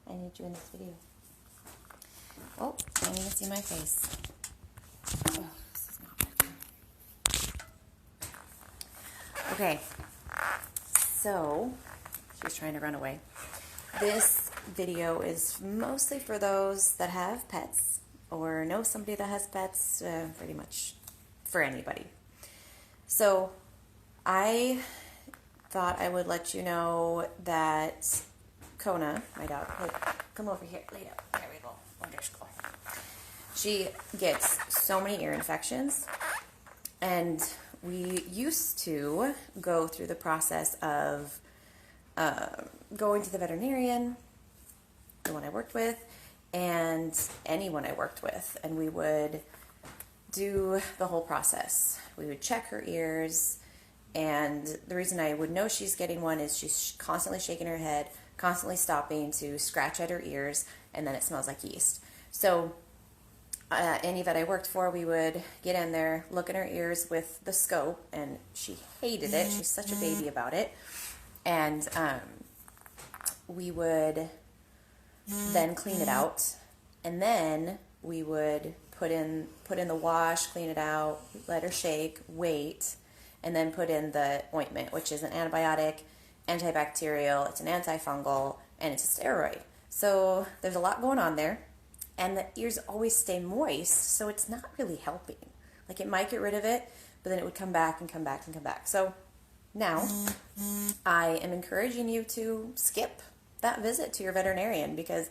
I need you in this video. Oh, I can't even see my face. Oh, this is not working. Okay, so she's trying to run away. This video is mostly for those that have pets or know somebody that has pets, pretty much for anybody. So I thought I would let you know that Kona, my dog, come over here, lay down. There we go. Wonderful. She gets so many ear infections, and we used to go through the process of going to the veterinarian, the one I worked with, and anyone I worked with, and we would do the whole process. We would check her ears, and the reason I would know she's getting one is she's constantly shaking her head, constantly stopping to scratch at her ears, and then it smells like yeast. So any vet I worked for, we would get in there, look in her ears with the scope, and she hated it. She's such a baby about it. And we would then clean it out, and then we would put in the wash, clean it out, let her shake, wait, and then put in the ointment, which is an antibiotic, antibacterial, it's an antifungal, and it's a steroid. So there's a lot going on there, and the ears always stay moist, so it's not really helping. Like, it might get rid of it, but then it would come back and come back and come back. So now I am encouraging you to skip that visit to your veterinarian, because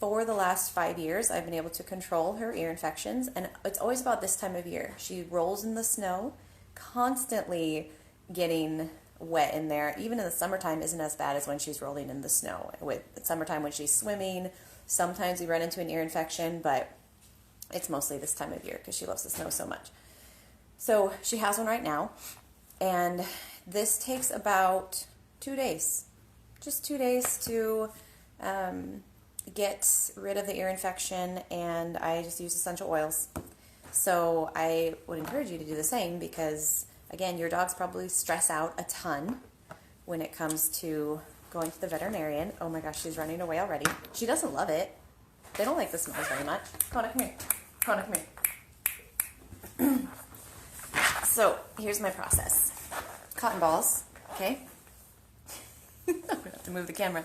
for the last 5 years I've been able to control her ear infections, and it's always about this time of year. She rolls in the snow, constantly getting wet in there. Even in the summertime isn't as bad as when she's rolling in the snow. With summertime, when she's swimming, sometimes we run into an ear infection, but it's mostly this time of year because she loves the snow so much. So she has one right now, and this takes about 2 days. Just 2 days to get rid of the ear infection, and I just use essential oils. So I would encourage you to do the same, because again, your dogs probably stress out a ton when it comes to going to the veterinarian. Oh my gosh, she's running away already. She doesn't love it. They don't like the smells very much. Kona, come here. Kona, come here. So here's my process. Cotton balls, okay? I'm gonna have to move the camera.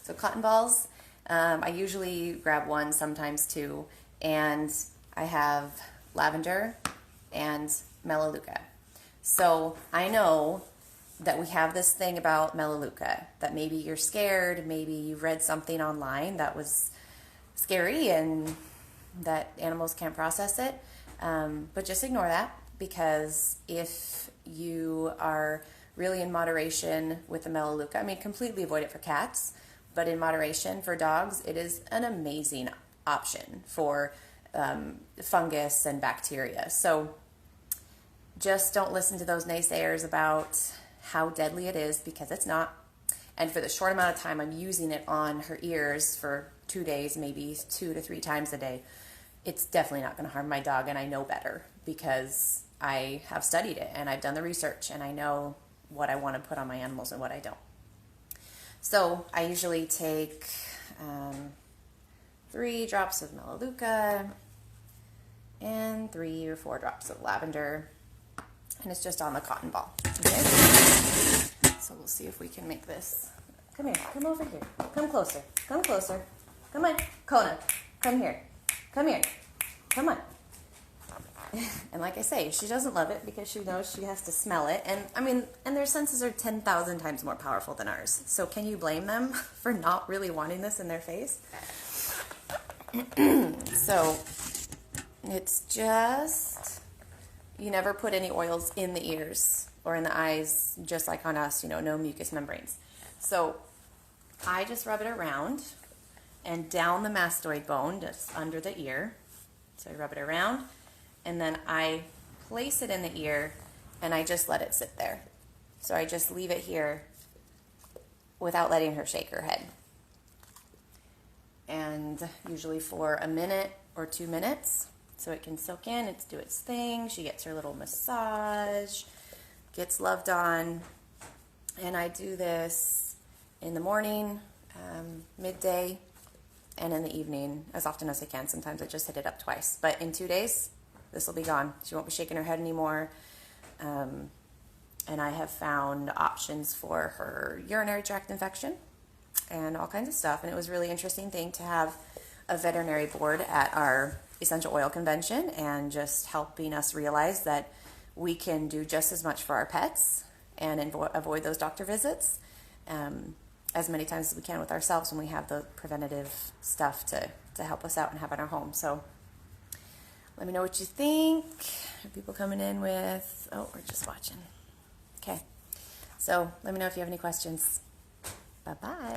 So cotton balls, I usually grab one, sometimes two, and I have lavender and melaleuca. So I know that we have this thing about melaleuca, that maybe you're scared, maybe you've read something online that was scary and that animals can't process it, but just ignore that, because if you are really in moderation with the melaleuca, I mean, completely avoid it for cats, but in moderation for dogs, it is an amazing option for fungus and bacteria. So just don't listen to those naysayers about how deadly it is, because it's not. And for the short amount of time I'm using it on her ears, for 2 days, maybe 2 to 3 times a day, it's definitely not going to harm my dog, and I know better because I have studied it and I've done the research, and I know what I want to put on my animals and what I don't. So I usually take 3 drops of melaleuca and 3 or 4 drops of lavender, and it's just on the cotton ball. Okay? So we'll see if we can make this. Come here, come over here, come closer, come closer, come on, Kona, come here, come here, come on. And like I say, she doesn't love it because she knows she has to smell it, and I mean, and their senses are 10,000 times more powerful than ours. So can you blame them for not really wanting this in their face? So it's just, you never put any oils in the ears or in the eyes, just like on us, you know, no mucous membranes. So I just rub it around and down the mastoid bone, just under the ear. So I rub it around, and then I place it in the ear, and I just let it sit there. So I just leave it here without letting her shake her head. And usually for a minute or 2 minutes, so it can soak in, it's do its thing. She gets her little massage, gets loved on. And I do this in the morning, midday, and in the evening as often as I can. Sometimes I just hit it up twice. But in 2 days, this will be gone. She won't be shaking her head anymore. And I have found options for her urinary tract infection and all kinds of stuff. And it was a really interesting thing to have a veterinary board at our essential oil convention and just helping us realize that we can do just as much for our pets and avoid those doctor visits as many times as we can with ourselves when we have the preventative stuff to help us out and have in our home. So let me know what you think. Are people coming in with, oh, we're just watching. Okay. So let me know if you have any questions. Bye-bye.